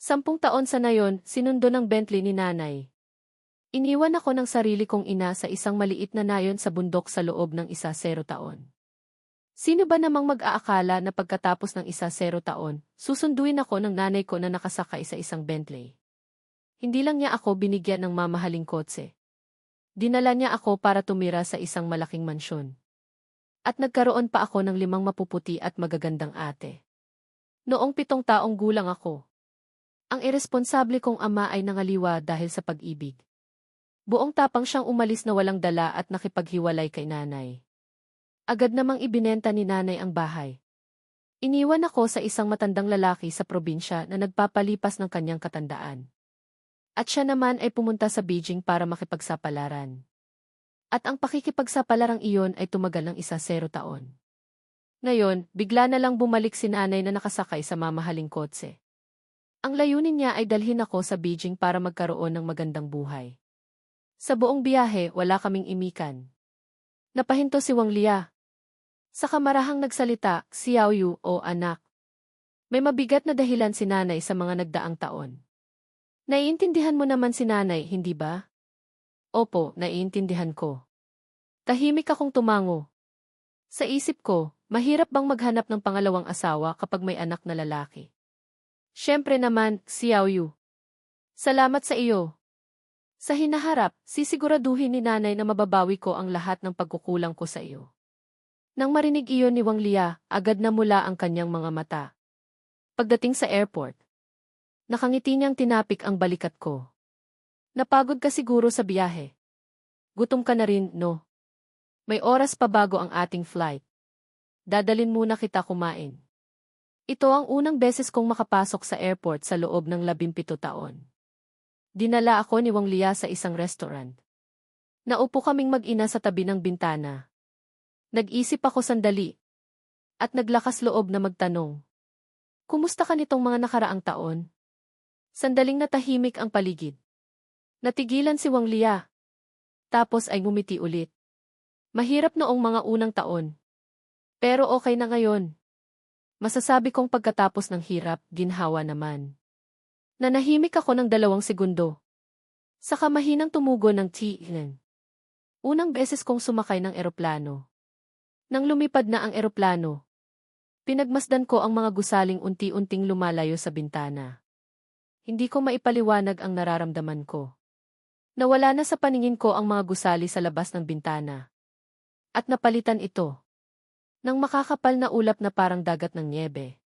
10 taon sa nayon, sinundo ng Bentley ni nanay. Iniwan ako ng sarili kong ina sa isang maliit na nayon sa bundok sa loob ng 10 taon. Sino ba namang mag-aakala na pagkatapos ng 10 taon, susunduin ako ng nanay ko na nakasakay sa isang Bentley? Hindi lang niya ako binigyan ng mamahaling kotse. Dinala niya ako para tumira sa isang malaking mansyon. At nagkaroon pa ako ng 5 mapuputi at magagandang ate. Noong 7 taong gulang ako. Ang iresponsable kong ama ay nangaliwa dahil sa pag-ibig. Buong tapang siyang umalis na walang dala at nakipaghiwalay kay nanay. Agad namang ibinenta ni nanay ang bahay. Iniwan ako sa isang matandang lalaki sa probinsya na nagpapalipas ng kanyang katandaan. At siya naman ay pumunta sa Beijing para makipagsapalaran. At ang pakikipagsapalarang iyon ay tumagal ng 10 taon. Ngayon, bigla na lang bumalik si nanay na nakasakay sa mamahaling kotse. Ang layunin niya ay dalhin ako sa Beijing para magkaroon ng magandang buhay. Sa buong biyahe, wala kaming imikan. Napahinto si Wang Lia. Sa kamarahang nagsalita, Xiao Yu o anak. May mabigat na dahilan si nanay sa mga nagdaang taon. Naiintindihan mo naman si nanay, hindi ba? Opo, naiintindihan ko. Tahimik akong tumango. Sa isip ko, mahirap bang maghanap ng pangalawang asawa kapag may anak na lalaki? Siyempre naman, Xiao Yu. Salamat sa iyo. Sa hinaharap, sisiguraduhin ni nanay na mababawi ko ang lahat ng pagkukulang ko sa iyo. Nang marinig iyon ni Wang Lia, agad na mula ang kanyang mga mata. Pagdating sa airport, nakangiti niyang tinapik ang balikat ko. Napagod ka siguro sa biyahe. Gutom ka na rin, no? May oras pa bago ang ating flight. Dadalin muna kita kumain. Ito ang unang beses kong makapasok sa airport sa loob ng 17 taon. Dinala ako ni Wang Lia sa isang restaurant. Naupo kaming mag-ina sa tabi ng bintana. Nag-isip ako sandali. At naglakas loob na magtanong. Kumusta ka nitong mga nakaraang taon? Sandaling natahimik ang paligid. Natigilan si Wang Lia. Tapos ay ngumiti ulit. Mahirap noong mga unang taon. Pero okay na ngayon. Masasabi kong pagkatapos ng hirap, ginhawa naman. Nanahimik ako ng 2 segundo. Saka mahinang tumugon ng tiinan. Unang beses kong sumakay ng eroplano. Nang lumipad na ang eroplano, pinagmasdan ko ang mga gusaling unti-unting lumalayo sa bintana. Hindi ko maipaliwanag ang nararamdaman ko. Nawala na sa paningin ko ang mga gusali sa labas ng bintana. At napalitan ito ng makakapal na ulap na parang dagat ng niebe.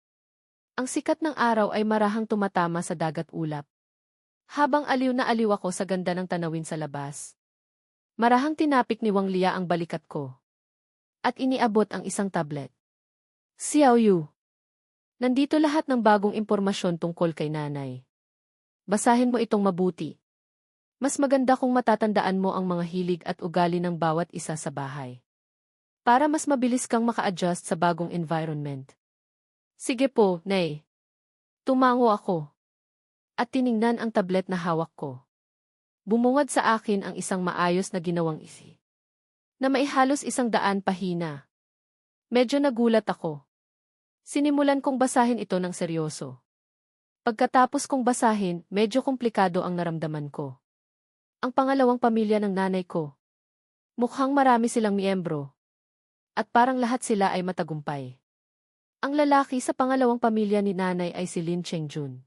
Ang sikat ng araw ay marahang tumatama sa dagat ulap. Habang aliw na aliw ako sa ganda ng tanawin sa labas. Marahang tinapik ni Wang Lia ang balikat ko. At iniabot ang isang tablet. Xiao Yu. Nandito lahat ng bagong impormasyon tungkol kay nanay. Basahin mo itong mabuti. Mas maganda kung matatandaan mo ang mga hilig at ugali ng bawat isa sa bahay. Para mas mabilis kang maka-adjust sa bagong environment. Sige po, Nay. Tumango ako. At tiningnan ang tablet na hawak ko. Bumungad sa akin ang isang maayos na ginawang isi. Na maihalos 100 pahina. Medyo nagulat ako. Sinimulan kong basahin ito ng seryoso. Pagkatapos kong basahin, medyo komplikado ang naramdaman ko. Ang pangalawang pamilya ng nanay ko. Mukhang marami silang miyembro. At parang lahat sila ay matagumpay. Ang lalaki sa pangalawang pamilya ni nanay ay si Lin Chengjun.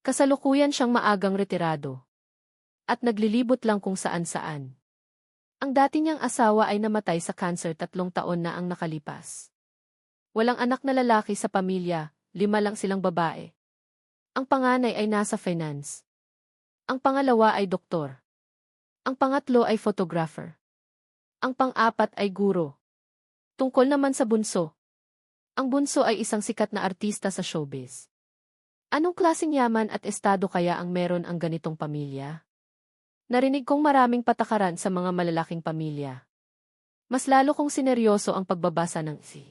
Kasalukuyan siyang maagang retirado. At naglilibot lang kung saan-saan. Ang dati niyang asawa ay namatay sa cancer 3 taon na ang nakalipas. Walang anak na lalaki sa pamilya, 5 lang silang babae. Ang panganay ay nasa finance. Ang pangalawa ay doktor. Ang pangatlo ay photographer. Ang pang-apat ay guro. Tungkol naman sa bunso. Ang bunso ay isang sikat na artista sa showbiz. Anong klaseng yaman at estado kaya ang meron ang ganitong pamilya? Narinig kong maraming patakaran sa mga malalaking pamilya. Mas lalo kong sineryoso ang pagbabasa ng isi.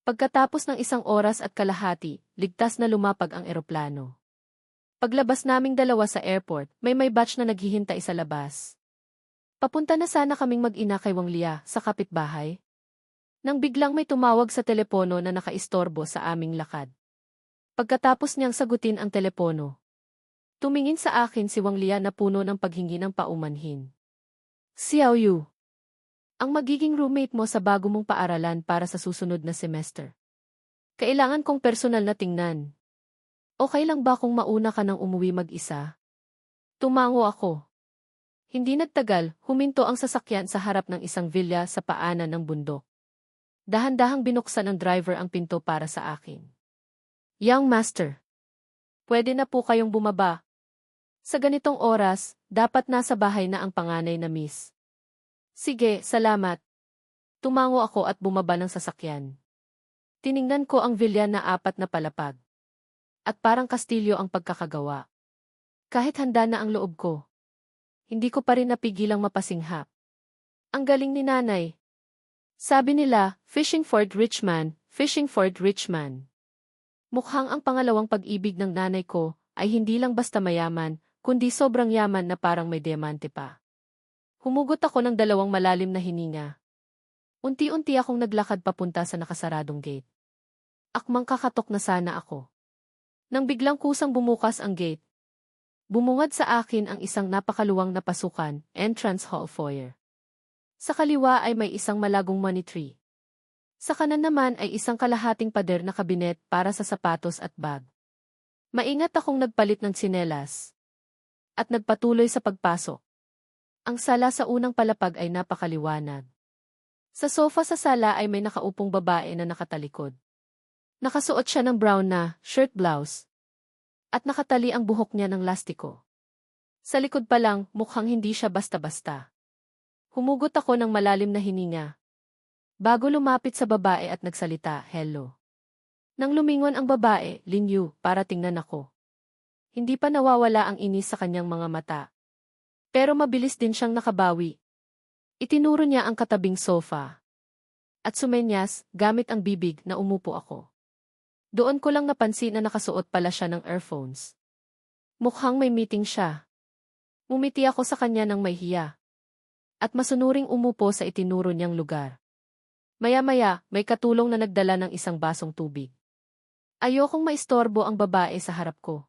Pagkatapos ng 1 oras at kalahati, ligtas na lumapag ang eroplano. Paglabas naming 2 sa airport, may batch na naghihintay sa labas. Papunta na sana kaming mag-ina kay Wang Lia sa kapitbahay. Nang biglang may tumawag sa telepono na nakaistorbo sa aming lakad. Pagkatapos niyang sagutin ang telepono, tumingin sa akin si Wang Lia na puno ng paghingi ng paumanhin. Xiao Yu, ang magiging roommate mo sa bago mong paaralan para sa susunod na semester. Kailangan kong personal na tingnan. Okay lang ba kung mauna ka nang umuwi mag-isa? Tumango ako. Hindi nagtagal, huminto ang sasakyan sa harap ng isang villa sa paanan ng bundok. Dahan-dahang binuksan ng driver ang pinto para sa akin. Young master, pwede na po kayong bumaba. Sa ganitong oras, dapat nasa bahay na ang panganay na miss. Sige, salamat. Tumango ako at bumaba ng sasakyan. Tiningnan ko ang villa na 4 na palapag. At parang kastilyo ang pagkakagawa. Kahit handa na ang loob ko, hindi ko pa rin napigilang mapasinghap. Ang galing ni nanay. Sabi nila, fishing for the rich man, fishing for the rich man. Mukhang ang pangalawang pag-ibig ng nanay ko ay hindi lang basta mayaman, kundi sobrang yaman na parang may diamante pa. Humugot ako ng 2 malalim na hininga. Unti-unti akong naglakad papunta sa nakasaradong gate. Akmang kakatok na sana ako. Nang biglang kusang bumukas ang gate, bumungad sa akin ang isang napakaluwang na pasukan, entrance hall foyer. Sa kaliwa ay may isang malagong money tree. Sa kanan naman ay isang kalahating pader na kabinet para sa sapatos at bag. Maingat akong nagpalit ng tsinelas at nagpatuloy sa pagpasok. Ang sala sa unang palapag ay napakaliwanag. Sa sofa sa sala ay may nakaupong babae na nakatalikod. Nakasuot siya ng brown na shirt-blouse at nakatali ang buhok niya ng lastiko. Sa likod pa lang, mukhang hindi siya basta-basta. Humugot ako ng malalim na hininga bago lumapit sa babae at nagsalita, hello. Nang lumingon ang babae, Lin Yu, para tingnan ako. Hindi pa nawawala ang inis sa kanyang mga mata. Pero mabilis din siyang nakabawi. Itinuro niya ang katabing sofa. At sumenyas, gamit ang bibig na umupo ako. Doon ko lang napansin na nakasuot pala siya ng earphones. Mukhang may meeting siya. Umiti ako sa kanya ng may hiya. At masunuring umupo sa itinuro niyang lugar. Maya-maya, may katulong na nagdala ng isang basong tubig. Ayokong maistorbo ang babae sa harap ko.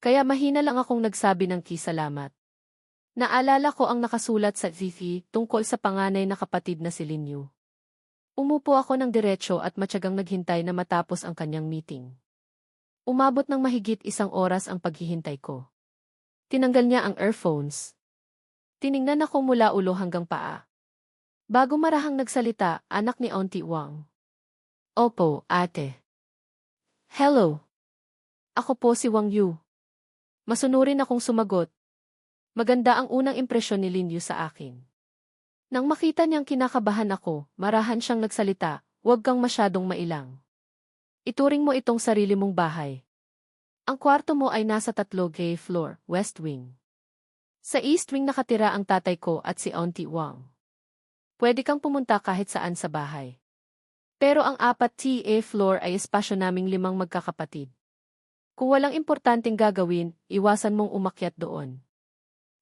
Kaya mahina lang akong nagsabi ng salamat. Naalala ko ang nakasulat sa TV tungkol sa panganay na kapatid na si Lin Yu. Umupo ako ng diretso at matyagang naghintay na matapos ang kanyang meeting. Umabot ng mahigit 1 oras ang paghihintay ko. Tinanggal niya ang earphones. Tiningnan ako mula ulo hanggang paa. Bago marahang nagsalita, anak ni Auntie Wang. Opo, ate. Hello. Ako po si Wang Yu. Masunurin akong sumagot. Maganda ang unang impresyon ni Lin Yu sa akin. Nang makita niyang kinakabahan ako, marahan siyang nagsalita, huwag kang masyadong mailang. Ituring mo itong sarili mong bahay. Ang kwarto mo ay nasa 3 floor, West Wing. Sa East Wing nakatira ang tatay ko at si Auntie Wang. Pwede kang pumunta kahit saan sa bahay. Pero ang 4th floor ay espasyo naming 5 magkakapatid. Kung walang importanteng gagawin, iwasan mong umakyat doon.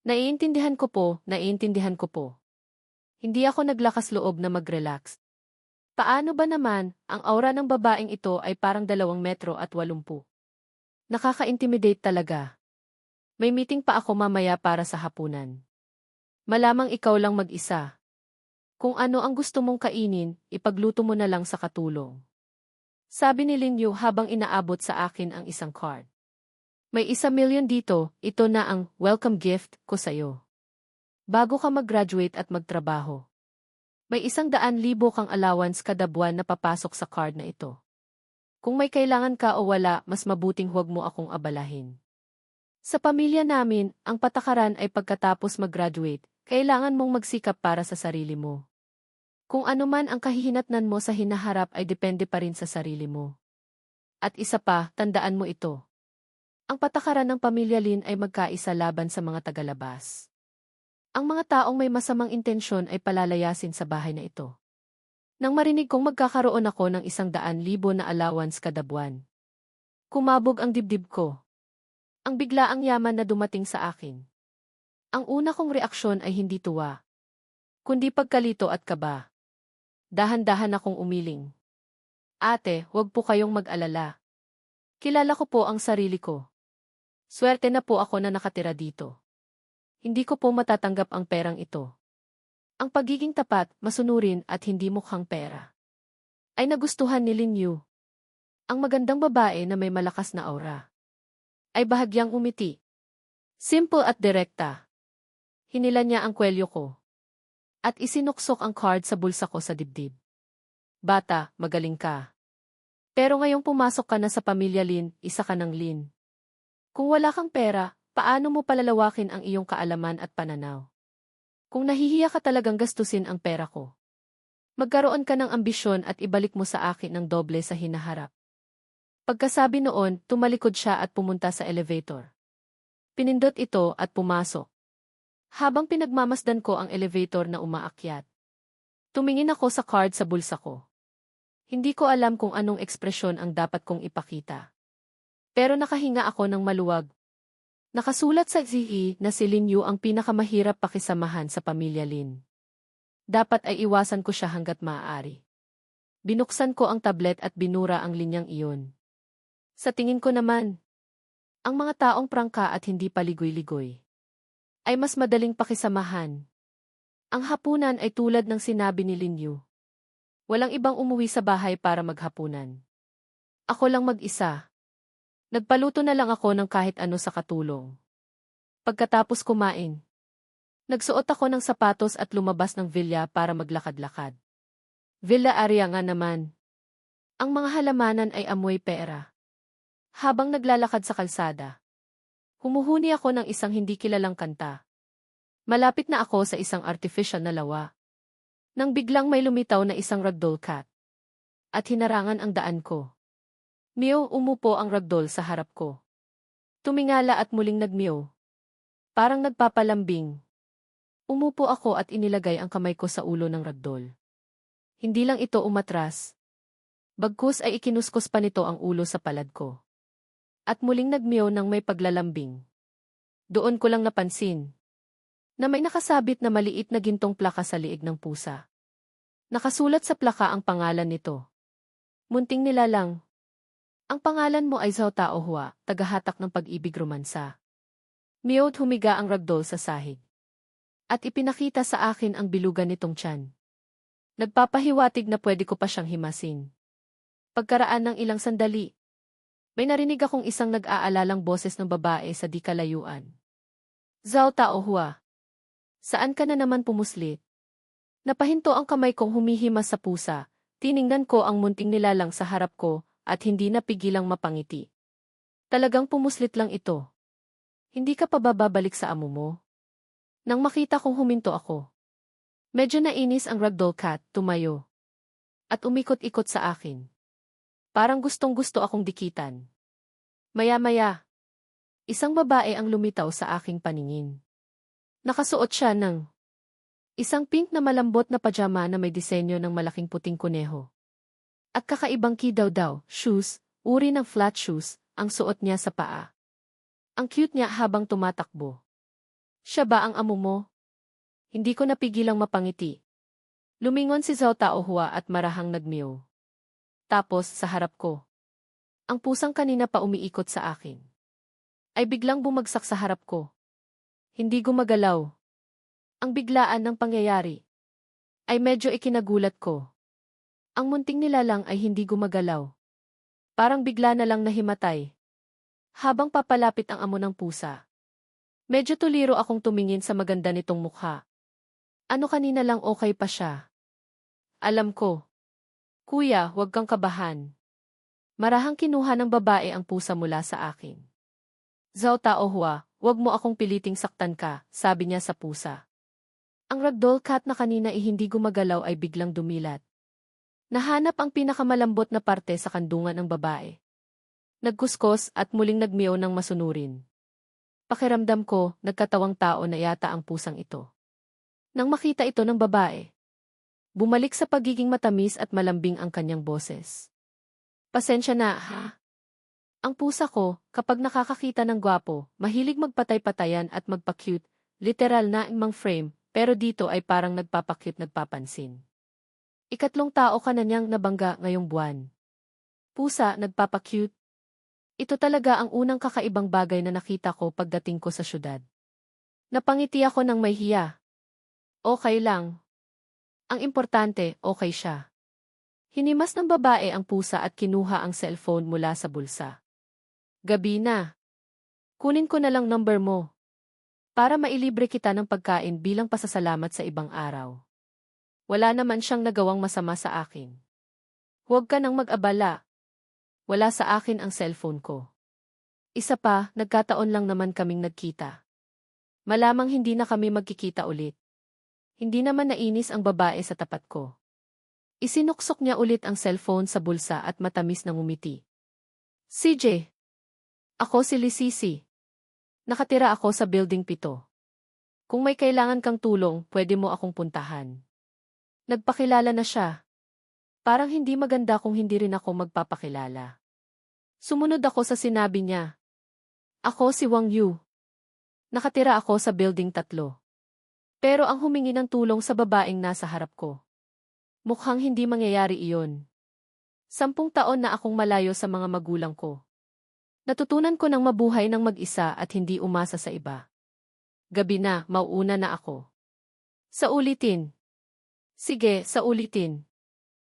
Naiintindihan ko po. Hindi ako naglakas loob na mag-relax. Paano ba naman, ang aura ng babaeng ito ay parang 2 metro at 80. Nakaka-intimidate talaga. May meeting pa ako mamaya para sa hapunan. Malamang ikaw lang mag-isa. Kung ano ang gusto mong kainin, ipagluto mo na lang sa katulong. Sabi ni Lin Yu habang inaabot sa akin ang isang card. May 1 million dito, ito na ang welcome gift ko sa'yo. Bago ka mag-graduate at magtrabaho. May 100,000 kang allowance kada buwan na papasok sa card na ito. Kung may kailangan ka o wala, mas mabuting huwag mo akong abalahin. Sa pamilya namin, ang patakaran ay pagkatapos mag-graduate, kailangan mong magsikap para sa sarili mo. Kung ano man ang kahihinatnan mo sa hinaharap ay depende pa rin sa sarili mo. At isa pa, tandaan mo ito. Ang patakaran ng pamilya Lin ay magkaisa laban sa mga tagalabas. Ang mga taong may masamang intensyon ay palalayasin sa bahay na ito. Nang marinig kong magkakaroon ako ng 100,000 na allowance kada buwan. Kumabog ang dibdib ko. Ang biglaang yaman na dumating sa akin. Ang una kong reaksyon ay hindi tuwa, kundi pagkalito at kaba. Dahan-dahan akong umiling. Ate, huwag po kayong mag-alala. Kilala ko po ang sarili ko. Swerte na po ako na nakatira dito. Hindi ko po matatanggap ang perang ito. Ang pagiging tapat, masunurin at hindi mukhang pera. Ay nagustuhan ni Lin Yu. Ang magandang babae na may malakas na aura. Ay bahagyang umiti. Simple at direkta. Hinila niya ang kwelyo ko. At isinuksok ang card sa bulsa ko sa dibdib. Bata, magaling ka. Pero ngayong pumasok ka na sa pamilya Lin, isa ka ng Lin. Kung wala kang pera, paano mo palalawakin ang iyong kaalaman at pananaw? Kung nahihiya ka talagang gastusin ang pera ko. Magkaroon ka ng ambisyon at ibalik mo sa akin ng doble sa hinaharap. Pagkasabi noon, tumalikod siya at pumunta sa elevator. Pinindot ito at pumasok. Habang pinagmamasdan ko ang elevator na umaakyat. Tumingin ako sa card sa bulsa ko. Hindi ko alam kung anong ekspresyon ang dapat kong ipakita. Pero nakahinga ako ng maluwag. Nakasulat sa ZE na si Lin Yu ang pinakamahirap pakisamahan sa pamilya Lin. Dapat ay iwasan ko siya hanggat maaari. Binuksan ko ang tablet at binura ang linyang iyon. Sa tingin ko naman, ang mga taong prangka at hindi paligoy-ligoy ay mas madaling pakisamahan. Ang hapunan ay tulad ng sinabi ni Lin Yu. Walang ibang umuwi sa bahay para maghapunan. Ako lang mag-isa. Nagpaluto na lang ako ng kahit ano sa katulong. Pagkatapos kumain, nagsuot ako ng sapatos at lumabas ng villa para maglakad-lakad. Villa area nga naman. Ang mga halamanan ay amoy pera. Habang naglalakad sa kalsada, humuhuni ako ng isang hindi kilalang kanta. Malapit na ako sa isang artificial na lawa. Nang biglang may lumitaw na isang ragdoll cat. At hinarangan ang daan ko. Meow, umupo ang ragdoll sa harap ko. Tumingala at muling nagmeow. Parang nagpapalambing. Umupo ako at inilagay ang kamay ko sa ulo ng ragdoll. Hindi lang ito umatras. Bagkus ay ikinuskos pa nito ang ulo sa palad ko. At muling nagmeow ng may paglalambing. Doon ko lang napansin na may nakasabit na maliit na gintong plaka sa liig ng pusa. Nakasulat sa plaka ang pangalan nito. Munting nilalang. Ang pangalan mo ay Zhao Taohua, tagahatak ng pag-ibig romansa. Miyot humiga ang ragdoll sa sahig. At ipinakita sa akin ang bilugan nitong tiyan. Nagpapahiwatig na pwede ko pa siyang himasin. Pagkaraan ng ilang sandali, may narinig akong isang nag-aalalang boses ng babae sa di kalayuan. Zhao Taohua, saan ka na naman pumuslit? Napahinto ang kamay kong humihimas sa pusa, tiningnan ko ang munting nilalang sa harap ko, at hindi napigilang mapangiti. Talagang pumuslit lang ito. Hindi ka pa babalik sa amo mo? Nang makita kong huminto ako. Medyo nainis ang ragdoll cat, tumayo. At umikot-ikot sa akin. Parang gustong-gusto akong dikitan. Maya-maya, isang babae ang lumitaw sa aking paningin. Nakasuot siya ng isang pink na malambot na pajama na may disenyo ng malaking puting kuneho. At kakaibang kidaw-daw, shoes, uri ng flat shoes, ang suot niya sa paa. Ang cute niya habang tumatakbo. Siya ba ang amo mo? Hindi ko napigilang mapangiti. Lumingon si Zhao Taohua at marahang nagmeow. Tapos, sa harap ko. Ang pusang kanina pa umiikot sa akin. Ay biglang bumagsak sa harap ko. Hindi gumagalaw. Ang biglaan ng pangyayari. Ay medyo ikinagulat ko. Ang munting nilalang ay hindi gumagalaw. Parang bigla na lang nahimatay. Habang papalapit ang amo ng pusa. Medyo tuliro akong tumingin sa maganda nitong mukha. Ano kanina lang okay pa siya. Alam ko. Kuya, huwag kang kabahan. Marahang kinuha ng babae ang pusa mula sa akin. Zhao Taohua, huwag mo akong piliting saktan ka, sabi niya sa pusa. Ang ragdoll cat na kanina ay hindi gumagalaw ay biglang dumilat. Nahanap ang pinakamalambot na parte sa kandungan ng babae. Nagkuskos at muling nagmeow ng masunurin. Pakiramdam ko, nagkatawang tao na yata ang pusang ito. Nang makita ito ng babae, bumalik sa pagiging matamis at malambing ang kanyang boses. Pasensya na, ha? Ang pusa ko, kapag nakakakita ng gwapo, mahilig magpatay-patayan at magpa-cute, literal na imang frame, pero dito ay parang nagpapakit nagpapansin. Ikatlong tao ka na niyang nabangga ngayong buwan. Pusa, nagpapakute. Ito talaga ang unang kakaibang bagay na nakita ko pagdating ko sa syudad. Napangiti ako ng may hiya. Okay lang. Ang importante, okay siya. Hinimas ng babae ang pusa at kinuha ang cellphone mula sa bulsa. Gabi na. Kunin ko na lang number mo. Para mailibre kita ng pagkain bilang pasasalamat sa ibang araw. Wala naman siyang nagawang masama sa akin. Huwag ka nang mag-abala. Wala sa akin ang cellphone ko. Isa pa, nagkataon lang naman kaming nagkita. Malamang hindi na kami magkikita ulit. Hindi naman nainis ang babae sa tapat ko. Isinuksok niya ulit ang cellphone sa bulsa at matamis na ngumiti. CJ. Ako si Lisisi. Nakatira ako sa building 7. Kung may kailangan kang tulong, pwede mo akong puntahan. Nagpakilala na siya. Parang hindi maganda kung hindi rin ako magpapakilala. Sumunod ako sa sinabi niya. Ako si Wang Yu. Nakatira ako sa building 3. Pero ang humingi ng tulong sa babaeng nasa harap ko. Mukhang hindi mangyayari iyon. 10 taon na akong malayo sa mga magulang ko. Natutunan ko ng mabuhay ng mag-isa at hindi umasa sa iba. Gabi na, mauuna na ako. Sa ulitin. Sige, sa ulitin.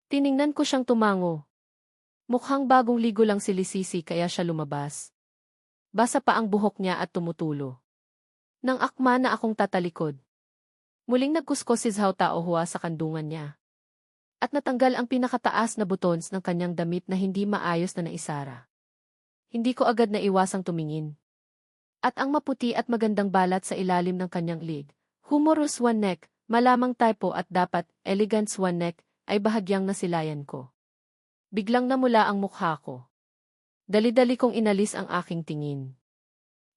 Tiningnan ko siyang tumango. Mukhang bagong ligo lang si Lisisi kaya siya lumabas. Basa pa ang buhok niya at tumutulo. Nang akma na akong tatalikod. Muling nagkuskos si Zhao Taohua sa kandungan niya. At natanggal ang pinakataas na buttons ng kanyang damit na hindi maayos na naisara. Hindi ko agad naiwasang tumingin. At ang maputi at magandang balat sa ilalim ng kanyang lig, humorous one neck, malamang typo at dapat elegant one neck, ay bahagyang nasilayan ko. Biglang namula ang mukha ko. Dali-dali kong inalis ang aking tingin.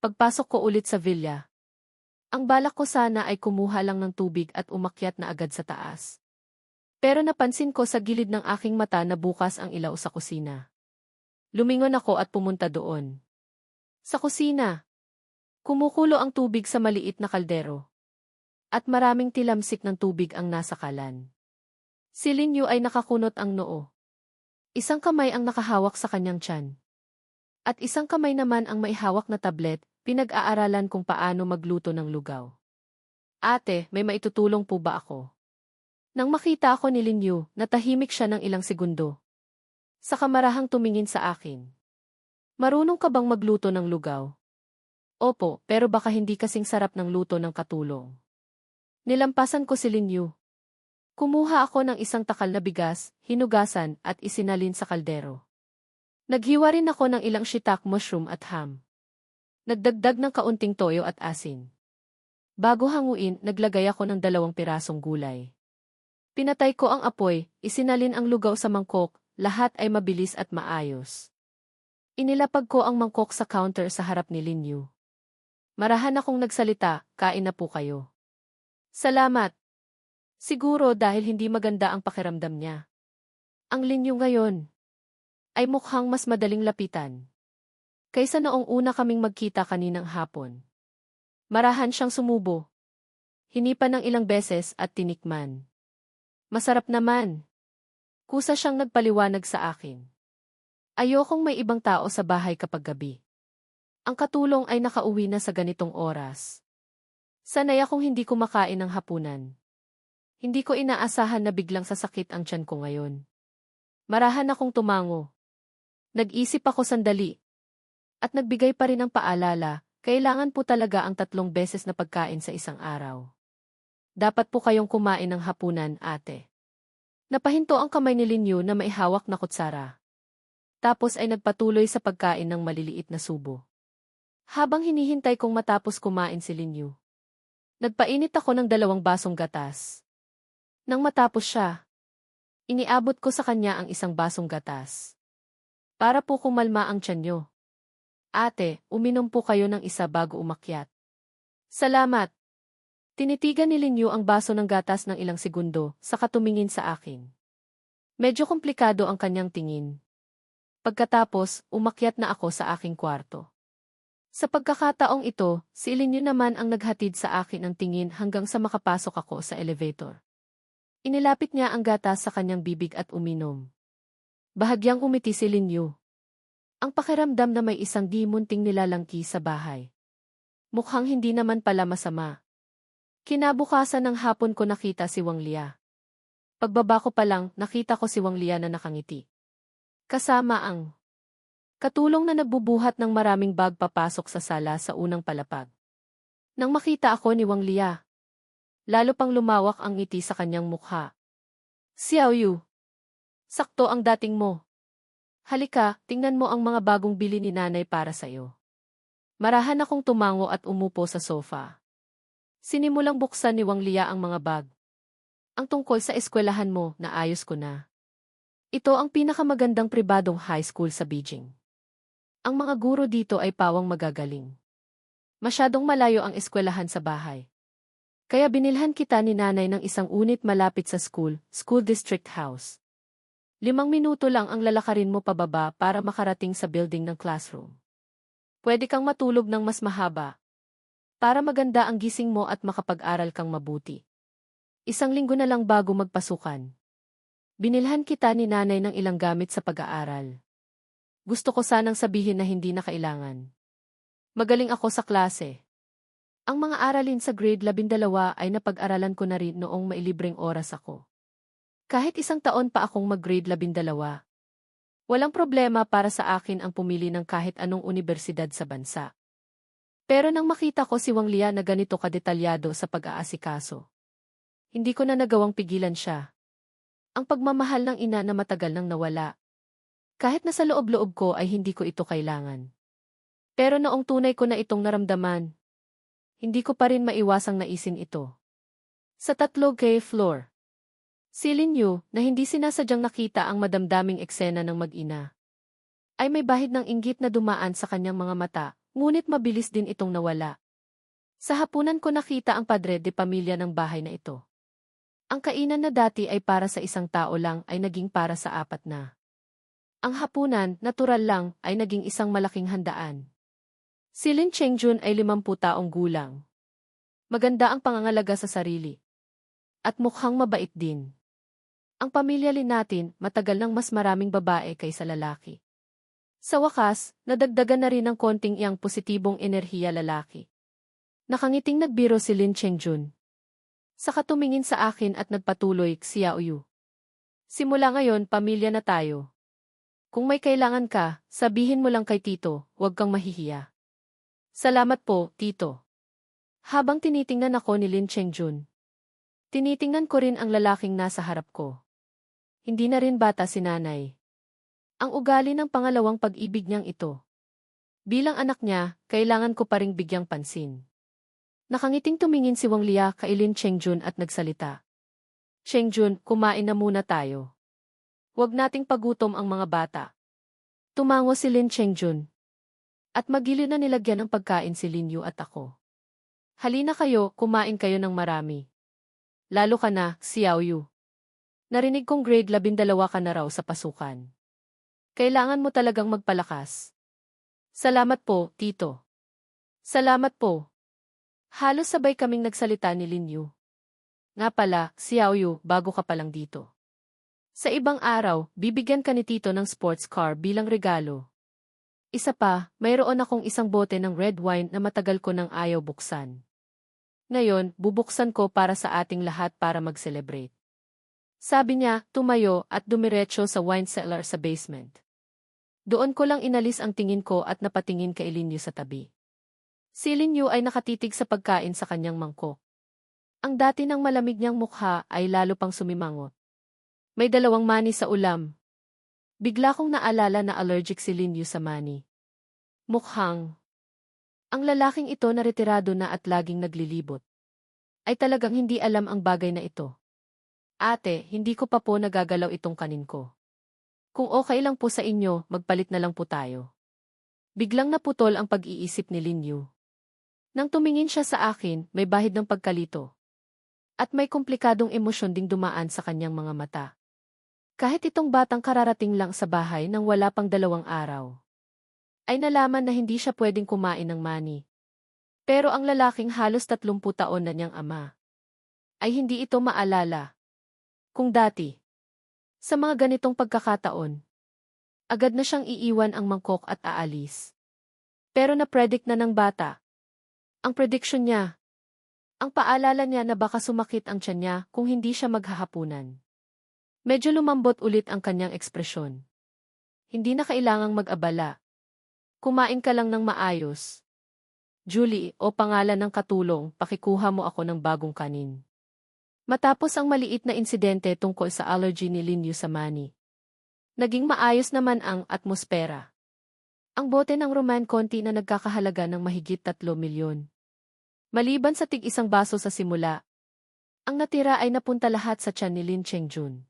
Pagpasok ko ulit sa villa. Ang balak ko sana ay kumuha lang ng tubig at umakyat na agad sa taas. Pero napansin ko sa gilid ng aking mata na bukas ang ilaw sa kusina. Lumingon ako at pumunta doon. Sa kusina. Kumukulo ang tubig sa maliit na kaldero. At maraming tilamsik ng tubig ang nasa kalan. Si Lin Yu ay nakakunot ang noo. Isang kamay ang nakahawak sa kanyang tiyan. At isang kamay naman ang maihawak na tablet, pinag-aaralan kung paano magluto ng lugaw. Ate, may maitutulong po ba ako? Nang makita ako ni Lin Yu, natahimik siya ng ilang segundo. Sa kamarahang tumingin sa akin. Marunong ka bang magluto ng lugaw? Opo, pero baka hindi kasing sarap ng luto ng katulong. Nilampasan ko si Lin Yu. Kumuha ako ng isang takal na bigas, hinugasan at isinalin sa kaldero. Naghiwa rin ako ng ilang shiitake mushroom at ham. Nagdagdag ng kaunting toyo at asin. Bago hanguin, naglagay ako ng 2 pirasong gulay. Pinatay ko ang apoy, isinalin ang lugaw sa mangkok, lahat ay mabilis at maayos. Inilapag ko ang mangkok sa counter sa harap ni Lin Yu. Marahan akong nagsalita, kain na po kayo. Salamat. Siguro dahil hindi maganda ang pakiramdam niya. Ang Lin Yu ngayon ay mukhang mas madaling lapitan kaysa noong una kaming magkita kaninang hapon. Marahan siyang sumubo. Hinipan ng ilang beses at tinikman. Masarap naman. Kusa siyang nagpaliwanag sa akin. Ayokong may ibang tao sa bahay kapag gabi. Ang katulong ay nakauwi na sa ganitong oras. Sanay akong hindi kumakain ng hapunan. Hindi ko inaasahan na biglang sasakit ang tiyan ko ngayon. Marahan akong tumango. Nag-isip ako sandali. At nagbigay pa rin ng paalala, kailangan po talaga ang 3 beses na pagkain sa isang araw. Dapat po kayong kumain ng hapunan, ate. Napahinto ang kamay ni Lin Yu na maihawak na kutsara. Tapos ay nagpatuloy sa pagkain ng maliliit na subo. Habang hinihintay kong matapos kumain si Lin Yu, nagpainit ako ng 2 basong gatas. Nang matapos siya, iniabot ko sa kanya ang 1 basong gatas. Para po kumalma ang tiyan niyo. Ate, uminom po kayo ng isa bago umakyat. Salamat. Tinitigan ni Lin Yu ang baso ng gatas ng ilang segundo, saka tumingin sa akin. Medyo komplikado ang kanyang tingin. Pagkatapos, umakyat na ako sa aking kwarto. Sa pagkakataong ito, si Lin Yu naman ang naghatid sa akin ng tingin hanggang sa makapasok ako sa elevator. Inilapit niya ang gatas sa kanyang bibig at uminom. Bahagyang umiti si Lin Yu. Ang pakiramdam na may isang di munting nilalangki sa bahay. Mukhang hindi naman pala masama. Kinabukasan ng hapon ko nakita si Wang Lia. Pagbaba ko pa lang, nakita ko si Wang Lia na nakangiti. Kasama ang katulong na nagbubuhat ng maraming bag papasok sa sala sa unang palapag. Nang makita ako ni Wang Lia, lalo pang lumawak ang ngiti sa kanyang mukha. Xiao Yu, sakto ang dating mo. Halika, tingnan mo ang mga bagong bili ni nanay para sa'yo. Marahan akong tumango at umupo sa sofa. Sinimulang buksan ni Wang Lia ang mga bag. Ang tungkol sa eskwelahan mo, naayos ko na. Ito ang pinakamagandang pribadong high school sa Beijing. Ang mga guro dito ay pawang magagaling. Masyadong malayo ang eskwelahan sa bahay. Kaya binilhan kita ni nanay ng isang unit malapit sa school district house. 5 minuto lang ang lalakarin mo pababa para makarating sa building ng classroom. Pwede kang matulog ng mas mahaba. Para maganda ang gising mo at makapag-aral kang mabuti. 1 linggo na lang bago magpasukan. Binilhan kita ni nanay ng ilang gamit sa pag-aaral. Gusto ko sanang sabihin na hindi na kailangan. Magaling ako sa klase. Ang mga aralin sa grade 12 ay napag-aralan ko na rin noong mailibreng oras ako. Kahit 1 taon pa akong mag-grade 12. Walang problema para sa akin ang pumili ng kahit anong unibersidad sa bansa. Pero nang makita ko si Wang Lia na ganito kadetalyado sa pag-aasikaso, hindi ko na nagawang pigilan siya. Ang pagmamahal ng ina na matagal nang nawala. Kahit na sa loob-loob ko ay hindi ko ito kailangan. Pero noong tunay ko na itong naramdaman, hindi ko pa rin maiwasang naisin ito. Sa 3K floor. Si Lin Yu, na hindi sinasadyang nakita ang madamdaming eksena ng mag-ina, ay may bahid ng inggit na dumaan sa kanyang mga mata, ngunit mabilis din itong nawala. Sa hapunan ko nakita ang padre de pamilya ng bahay na ito. Ang kainan na dati ay para sa 1 tao lang ay naging para sa 4 na. Ang hapunan, natural lang, ay naging isang malaking handaan. Si Lin Chengjun ay 50 taong gulang. Maganda ang pangangalaga sa sarili. At mukhang mabait din. Ang pamilya Lin natin, matagal nang mas maraming babae kaysa lalaki. Sa wakas, nadagdagan na rin ng konting iyang positibong enerhiya lalaki. Nakangiting nagbiro si Lin Chengjun. Saka tumingin sa akin at nagpatuloy, Xiao Yu. Simula ngayon, pamilya na tayo. Kung may kailangan ka, sabihin mo lang kay Tito, huwag kang mahihiya. Salamat po, Tito. Habang tinitingnan ako ni Lin Chengjun, tinitingnan ko rin ang lalaking nasa harap ko. Hindi na rin bata si nanay. Ang ugali ng pangalawang pag-ibig niyang ito. Bilang anak niya, kailangan ko pa ring bigyang pansin. Nakangiting tumingin si Wang Lia kay Lin Chengjun at nagsalita. Chengjun, kumain na muna tayo. Huwag nating pagutom ang mga bata. Tumango si Lin Chengjun. At magiliw na nilagyan ng pagkain si Lin Yu at ako. Halina kayo, kumain kayo ng marami. Lalo ka na, Xiao Yu. Narinig kong grade 12 ka na raw sa pasukan. Kailangan mo talagang magpalakas. Salamat po, Tito. Salamat po. Halos sabay kaming nagsalita ni Lin Yu. Nga pala, Xiao Yu, bago ka palang dito. Sa ibang araw, bibigyan ka ni Tito ng sports car bilang regalo. Isa pa, mayroon akong isang bote ng red wine na matagal ko nang ayaw buksan. Ngayon, bubuksan ko para sa ating lahat para mag-celebrate. Sabi niya, tumayo at dumiretso sa wine cellar sa basement. Doon ko lang inalis ang tingin ko at napatingin kay Lin Yu sa tabi. Si Lin Yu ay nakatitig sa pagkain sa kanyang mangkok. Ang dati ng malamig niyang mukha ay lalo pang sumimangot. May 2 mani sa ulam. Bigla kong naalala na allergic si Lin Yu sa mani. Mukhang ang lalaking ito na retirado na at laging naglilibot. Ay talagang hindi alam ang bagay na ito. Ate, hindi ko pa po nagagalaw itong kanin ko. Kung okay lang po sa inyo, magpalit na lang po tayo. Biglang naputol ang pag-iisip ni Lin Yu. Nang tumingin siya sa akin, may bahid ng pagkalito. At may komplikadong emosyon ding dumaan sa kanyang mga mata. Kahit itong batang kararating lang sa bahay nang wala pang 2 araw, ay nalaman na hindi siya pwedeng kumain ng mani. Pero ang lalaking halos 30 taon na niyang ama, ay hindi ito maalala. Kung dati, sa mga ganitong pagkakataon, Agad na siyang iiwan ang mangkok at aalis. Pero na-predict na ng bata. Ang prediction niya. Ang paalala niya na baka sumakit ang tiyan niya kung hindi siya maghahapunan. Medyo lumambot ulit ang kanyang ekspresyon. Hindi na kailangang mag-abala. Kumain ka lang ng maayos. Julie, o pangalan ng katulong, pakikuha mo ako ng bagong kanin. Matapos ang maliit na insidente tungkol sa allergy ni Lin Yu sa mani, naging maayos naman ang atmosfera. Ang bote ng Roman Conti na nagkakahalaga ng mahigit 3 milyon. Maliban sa tig-isang baso sa simula, ang natira ay napunta lahat sa tiyan ni Lin Chengjun.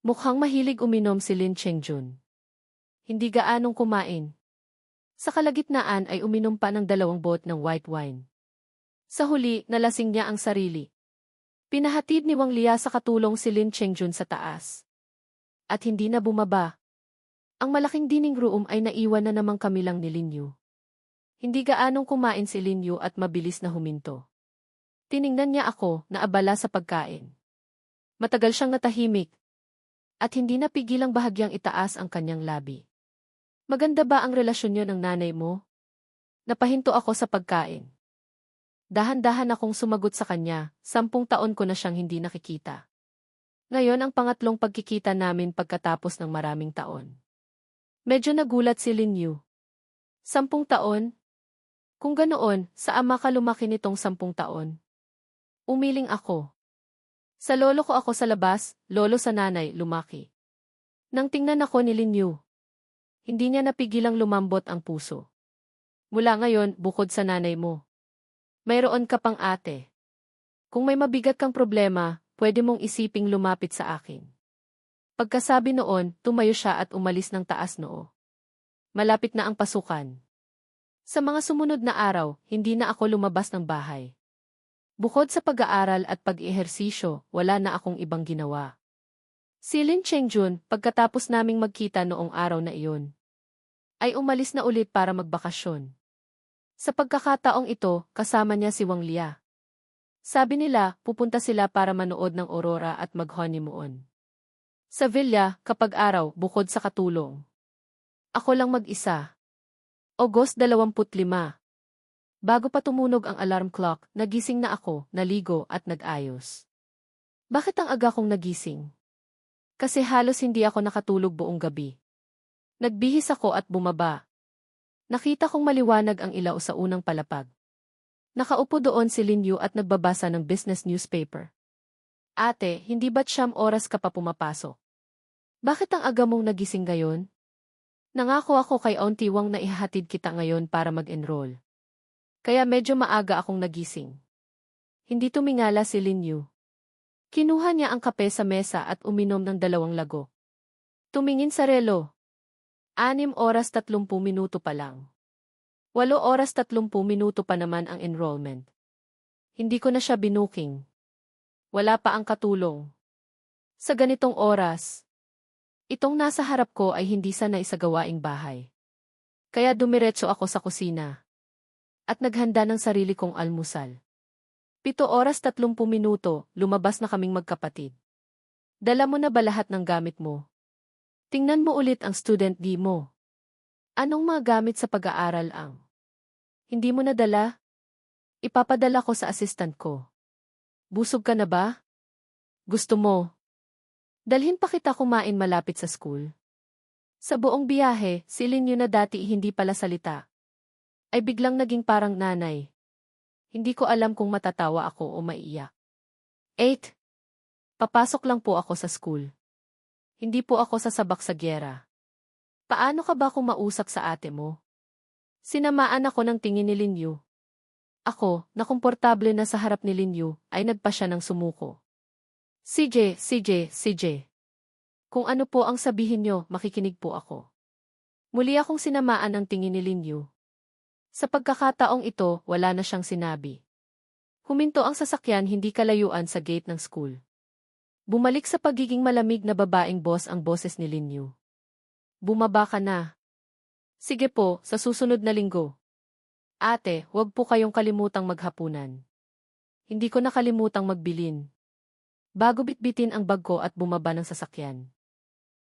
Mukhang mahilig uminom si Lin Chengjun. Hindi gaanong kumain. Sa kalagitnaan ay uminom pa ng 2 bot ng white wine. Sa huli, nalasing niya ang sarili. Pinahatid ni Wang Lia sa katulong si Lin Chengjun sa taas. At hindi na bumaba. Ang malaking dining room ay naiwan na namang kami lang ni Lin Yu. Hindi gaanong kumain si Lin Yu at mabilis na huminto. Tiningnan niya ako na abala sa pagkain. Matagal siyang natahimik. At hindi napigilang bahagyang itaas ang kanyang labi. Maganda ba ang relasyon niyo ng nanay mo? Napahinto ako sa pagkain. Dahan-dahan akong sumagot sa kanya, 10 taon ko na siyang hindi nakikita. Ngayon ang pangatlong pagkikita namin pagkatapos ng maraming taon. Medyo nagulat si Lin Yu. 10 taon? Kung ganoon, sa ama ka lumaki nitong 10 taon. Umiling ako. Sa lolo ko ako sa labas, lolo sa nanay, lumaki. Nang tingnan ako ni Lin Yu, hindi niya napigilang lumambot ang puso. Mula ngayon, bukod sa nanay mo, mayroon ka pang ate. Kung may mabigat kang problema, pwede mong isiping lumapit sa akin. Pagkasabi noon, tumayo siya at umalis ng taas noo. Malapit na ang pasukan. Sa mga sumunod na araw, hindi na ako lumabas ng bahay. Bukod sa pag-aaral at pag-ehersisyo, wala na akong ibang ginawa. Si Lin Chengjun, pagkatapos naming magkita noong araw na iyon, ay umalis na ulit para magbakasyon. Sa pagkakataong ito, kasama niya si Wang Lia. Sabi nila, pupunta sila para manood ng aurora at mag-honeymoon. Sa villa, kapag araw, bukod sa katulong. Ako lang mag-isa. August 25. Bago pa tumunog ang alarm clock, nagising na ako, naligo at nag-ayos. Bakit ang aga kong nagising? Kasi halos hindi ako nakatulog buong gabi. Nagbihis ako at bumaba. Nakita kong maliwanag ang ilaw sa unang palapag. Nakaupo doon si Lin Yu at nagbabasa ng business newspaper. Ate, hindi ba't 9 oras ka pa pumapasok? Bakit ang aga mong nagising ngayon? Nangako ako kay Auntie Wang na ihahatid kita ngayon para mag-enroll. Kaya medyo maaga akong nagising. Hindi tumingala si Lin Yu. Kinuha niya ang kape sa mesa at uminom ng 2 lago. Tumingin sa relo. 6 oras 30 minuto pa lang. 8 oras 30 minuto pa naman ang enrollment. Hindi ko na siya binuking. Wala pa ang katulong. Sa ganitong oras, itong nasa harap ko ay hindi sanay sa gawaing bahay. Kaya dumiretso ako sa kusina. At naghanda ng sarili kong almusal. 7 oras 30 minuto, lumabas na kaming magkapatid. Dala mo na ba lahat ng gamit mo? Tingnan mo ulit ang student ID mo. Anong mga gamit sa pag-aaral ang? Hindi mo nadala? Ipapadala ko sa assistant ko. Busog ka na ba? Gusto mo? Dalhin pa kita kumain malapit sa school. Sa buong biyahe, si Lin Yu na dati hindi pala salita, ay biglang naging parang nanay. Hindi ko alam kung matatawa ako o maiiyak. 8. Papasok lang po ako sa school. Hindi po ako sasabak sa gyera. Paano ka ba kung mausap sa ate mo? Sinamaan ako ng tingin ni Lin Yu. Ako, na komportable na sa harap ni Lin Yu, ay nagpa siya ng sumuko. CJ. Kung ano po ang sabihin niyo, makikinig po ako. Muli akong sinamaan ang tingin ni Lin Yu. Sa pagkakataong ito, wala na siyang sinabi. Huminto ang sasakyan hindi kalayuan sa gate ng school. Bumalik sa pagiging malamig na babaeng boss ang boses ni Lin Yu. Bumaba ka na. Sige po, sa susunod na linggo. Ate, huwag po kayong kalimutang maghapunan. Hindi ko nakalimutang magbilin. Bago bitbitin ang bag ko at bumaba ng sasakyan.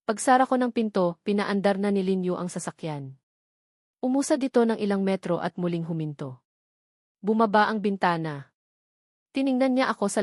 Pagsara ko ng pinto, pinaandar na ni Linyu ang sasakyan. Umusad ito ng ilang metro at muling huminto. Bumaba ang bintana. Tiningnan niya ako sa